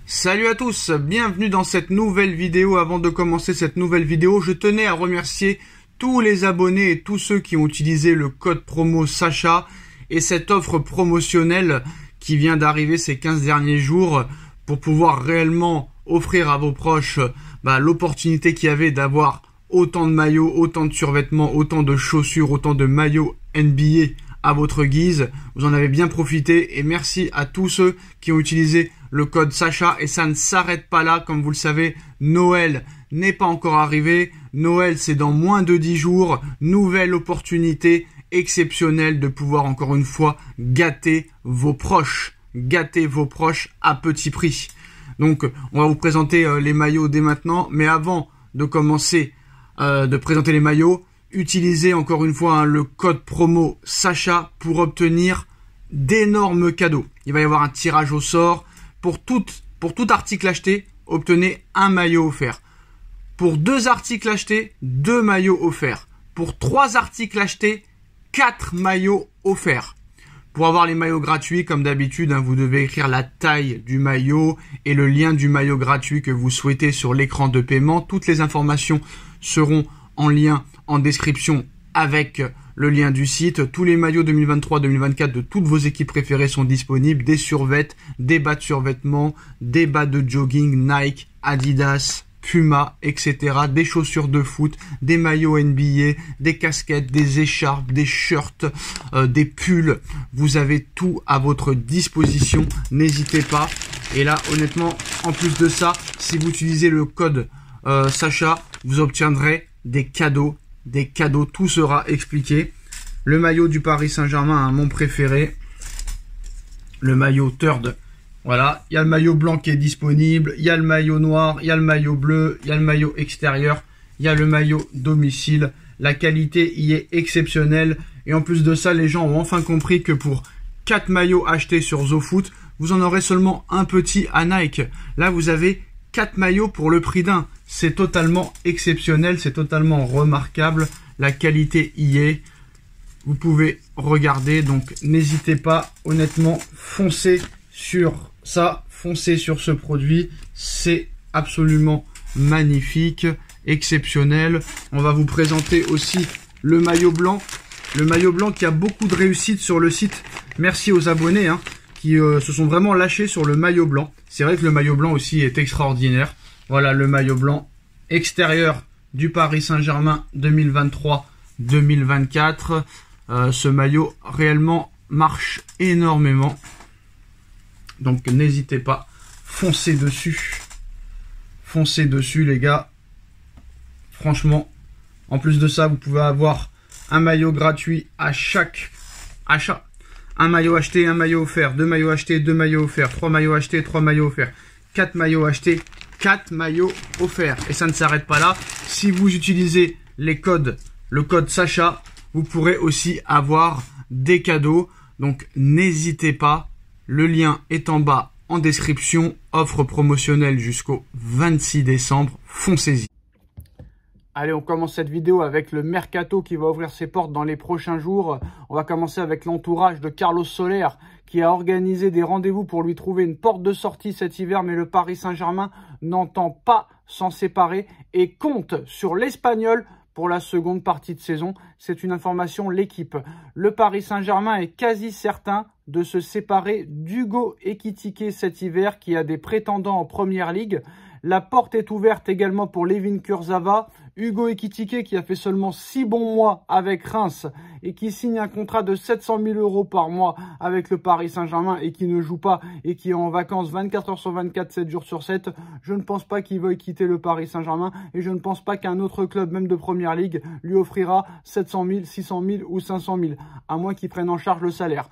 Salut à tous, bienvenue dans cette nouvelle vidéo. Avant de commencer cette nouvelle vidéo, je tenais à remercier tous les abonnés et tous ceux qui ont utilisé le code promo Sacha et cette offre promotionnelle qui vient d'arriver ces 15 derniers jours pour pouvoir réellement offrir à vos proches l'opportunité qu'il y avait d'avoir autant de maillots, autant de survêtements, autant de chaussures, autant de maillots NBA à votre guise. Vous en avez bien profité et merci à tous ceux qui ont utilisé le code Sacha. Et ça ne s'arrête pas là, comme vous le savez, Noël n'est pas encore arrivé. Noël, c'est dans moins de 10 jours. Nouvelle opportunité exceptionnelle de pouvoir encore une fois gâter vos proches. Gâter vos proches à petit prix. Donc, on va vous présenter les maillots dès maintenant. Mais avant de commencer de présenter les maillots, utilisez encore une fois le code promo Sacha pour obtenir d'énormes cadeaux. Il va y avoir un tirage au sort. Pour tout article acheté, obtenez un maillot offert. Pour 2 articles achetés, 2 maillots offerts. Pour 3 articles achetés, 4 maillots offerts. Pour avoir les maillots gratuits, comme d'habitude, vous devez écrire la taille du maillot et le lien du maillot gratuit que vous souhaitez sur l'écran de paiement. Toutes les informations seront en lien en description avec le lien du site. Tous les maillots 2023-2024 de toutes vos équipes préférées sont disponibles. Des survêtements, des bas de survêtements, des bas de jogging, Nike, Adidas, Puma, etc. Des chaussures de foot, des maillots NBA, des casquettes, des écharpes, des shirts, des pulls. Vous avez tout à votre disposition. N'hésitez pas. Et là, honnêtement, en plus de ça, si vous utilisez le code Sacha, vous obtiendrez des cadeaux. Tout sera expliqué. Le maillot du Paris Saint-Germain, mon préféré. Le maillot Third. Voilà, il y a le maillot blanc qui est disponible, il y a le maillot noir, il y a le maillot bleu, il y a le maillot extérieur, il y a le maillot domicile. La qualité y est exceptionnelle. Et en plus de ça, les gens ont enfin compris que pour 4 maillots achetés sur ZoFoot, vous en aurez seulement un petit à Nike. Là, vous avez 4 maillots pour le prix d'un. C'est totalement exceptionnel, c'est totalement remarquable. La qualité y est. Vous pouvez regarder, donc n'hésitez pas, honnêtement, foncez sur ça, foncez sur ce produit. C'est absolument magnifique, exceptionnel. On va vous présenter aussi le maillot blanc. Le maillot blanc qui a beaucoup de réussite sur le site. Merci aux abonnés qui se sont vraiment lâchés sur le maillot blanc. C'est vrai que le maillot blanc aussi est extraordinaire. Voilà le maillot blanc extérieur du Paris Saint-Germain 2023-2024. Ce maillot réellement marche énormément. Donc n'hésitez pas, foncez dessus. Foncez dessus les gars. Franchement, en plus de ça, vous pouvez avoir un maillot gratuit à chaque achat. Un maillot acheté, un maillot offert. 2 maillots achetés, 2 maillots offerts. 3 maillots achetés, 3 maillots offerts. 4 maillots achetés, 4 maillots offerts. Et ça ne s'arrête pas là. Si vous utilisez le code Sacha, vous pourrez aussi avoir des cadeaux. Donc n'hésitez pas. Le lien est en bas en description. Offre promotionnelle jusqu'au 26 décembre. Foncez-y. Allez, on commence cette vidéo avec le Mercato qui va ouvrir ses portes dans les prochains jours. On va commencer avec l'entourage de Carlos Soler qui a organisé des rendez-vous pour lui trouver une porte de sortie cet hiver. Mais le Paris Saint-Germain n'entend pas s'en séparer et compte sur l'Espagnol pour la seconde partie de saison. C'est une information, l'équipe. Le Paris Saint-Germain est quasi certain de se séparer d'Hugo Ekitike cet hiver qui a des prétendants en Première Ligue. La porte est ouverte également pour Layvin Kurzawa. Hugo Ekitike qui a fait seulement 6 bons mois avec Reims et qui signe un contrat de 700 000 € par mois avec le Paris Saint-Germain et qui ne joue pas et qui est en vacances 24 heures sur 24, 7 jours sur 7. Je ne pense pas qu'il veuille quitter le Paris Saint-Germain et je ne pense pas qu'un autre club, même de Première Ligue, lui offrira 700 000, 600 000 ou 500 000, à moins qu'il prenne en charge le salaire.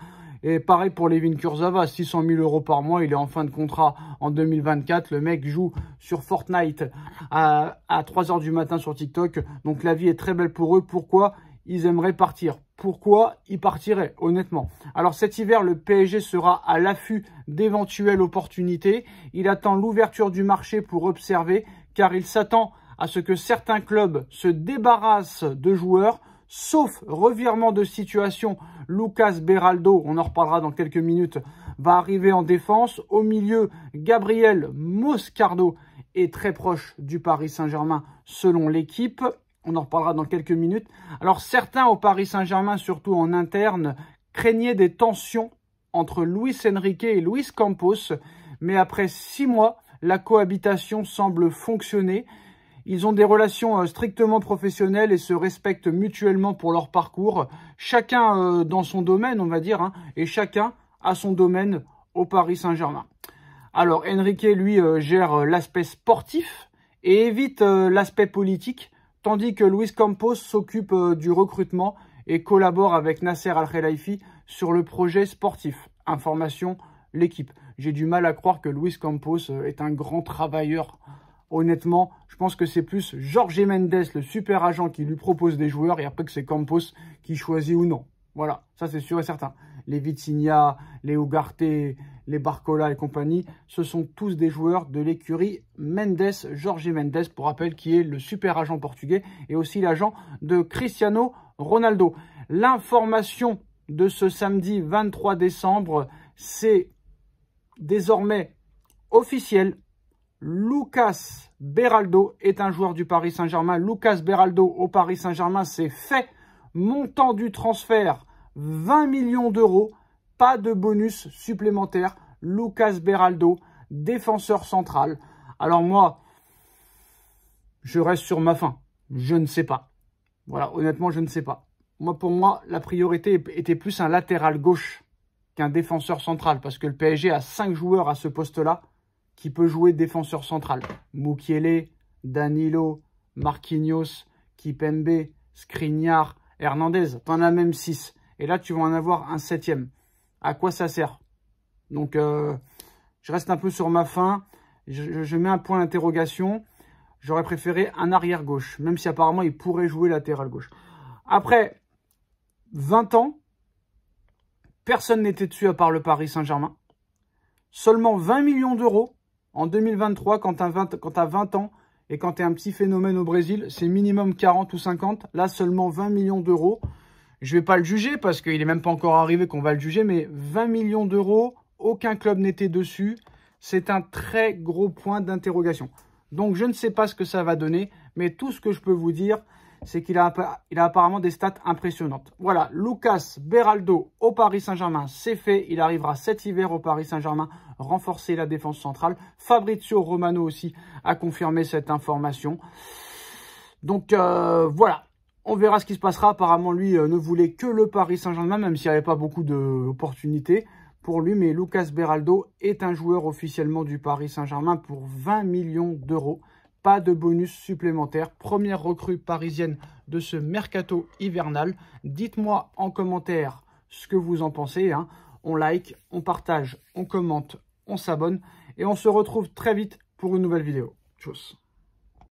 Et pareil pour Layvin Kurzawa, 600 000 € par mois, il est en fin de contrat en 2024. Le mec joue sur Fortnite à 3 h du matin sur TikTok. Donc la vie est très belle pour eux. Pourquoi ils aimeraient partir? Pourquoi ils partiraient, honnêtement? Alors cet hiver, le PSG sera à l'affût d'éventuelles opportunités. Il attend l'ouverture du marché pour observer, car il s'attend à ce que certains clubs se débarrassent de joueurs, sauf revirement de situation. Lucas Beraldo, on en reparlera dans quelques minutes, va arriver en défense. Au milieu, Gabriel Moscardo est très proche du Paris Saint-Germain selon l'équipe. On en reparlera dans quelques minutes. Alors certains au Paris Saint-Germain, surtout en interne, craignaient des tensions entre Luis Enrique et Luis Campos. Mais après 6 mois, la cohabitation semble fonctionner. Ils ont des relations strictement professionnelles et se respectent mutuellement pour leur parcours. Chacun dans son domaine, on va dire, hein, et chacun a son domaine au Paris Saint-Germain. Alors Enrique, lui, gère l'aspect sportif et évite l'aspect politique, tandis que Luis Campos s'occupe du recrutement et collabore avec Nasser Al-Khelaifi sur le projet sportif. Information, l'équipe. J'ai du mal à croire que Luis Campos est un grand travailleur. Honnêtement, je pense que c'est plus Jorge Mendes, le super agent, qui lui propose des joueurs et après que c'est Campos qui choisit ou non. Voilà, ça c'est sûr et certain. Les Vitinha, les Ugarte, les Barcola et compagnie, ce sont tous des joueurs de l'écurie Mendes, Jorge Mendes, pour rappel, qui est le super agent portugais et aussi l'agent de Cristiano Ronaldo. L'information de ce samedi 23 décembre, c'est désormais officiel. Lucas Beraldo est un joueur du Paris Saint-Germain. Lucas Beraldo au Paris Saint-Germain, c'est fait. Montant du transfert, 20 millions d'euros. Pas de bonus supplémentaire. Lucas Beraldo, défenseur central. Alors moi, je reste sur ma faim. Je ne sais pas. Voilà, honnêtement, je ne sais pas. Pour moi, la priorité était plus un latéral gauche qu'un défenseur central. Parce que le PSG a 5 joueurs à ce poste-là qui peut jouer défenseur central. Mukiele, Danilo, Marquinhos, Kimpembe, Skriniar, Hernandez. T'en as même 6. Et là, tu vas en avoir un 7e. À quoi ça sert? Donc, je reste un peu sur ma faim. Je mets un point d'interrogation. J'aurais préféré un arrière gauche. Même si apparemment, il pourrait jouer latéral gauche. Après 20 ans, personne n'était dessus à part le Paris Saint-Germain. Seulement 20 millions d'euros en 2023 quand tu as 20 ans et quand tu es un petit phénomène au Brésil, c'est minimum 40 ou 50. Là, seulement 20 millions d'euros. Je ne vais pas le juger parce qu'il n'est même pas encore arrivé qu'on va le juger, mais 20 millions d'euros, aucun club n'était dessus. C'est un très gros point d'interrogation. Donc, je ne sais pas ce que ça va donner, mais tout ce que je peux vous dire, c'est qu'il a apparemment des stats impressionnantes. Voilà, Lucas Beraldo au Paris Saint-Germain, c'est fait. Il arrivera cet hiver au Paris Saint-Germain, renforcer la défense centrale. Fabrizio Romano aussi a confirmé cette information. Donc voilà, on verra ce qui se passera. Apparemment, lui ne voulait que le Paris Saint-Germain, même s'il n'y avait pas beaucoup d'opportunités pour lui. Mais Lucas Beraldo est un joueur officiellement du Paris Saint-Germain pour 20 millions d'euros. Pas de bonus supplémentaire. Première recrue parisienne de ce mercato hivernal. Dites-moi en commentaire ce que vous en pensez. Hein. On like, on partage, on commente, on s'abonne. Et on se retrouve très vite pour une nouvelle vidéo. Tchuss.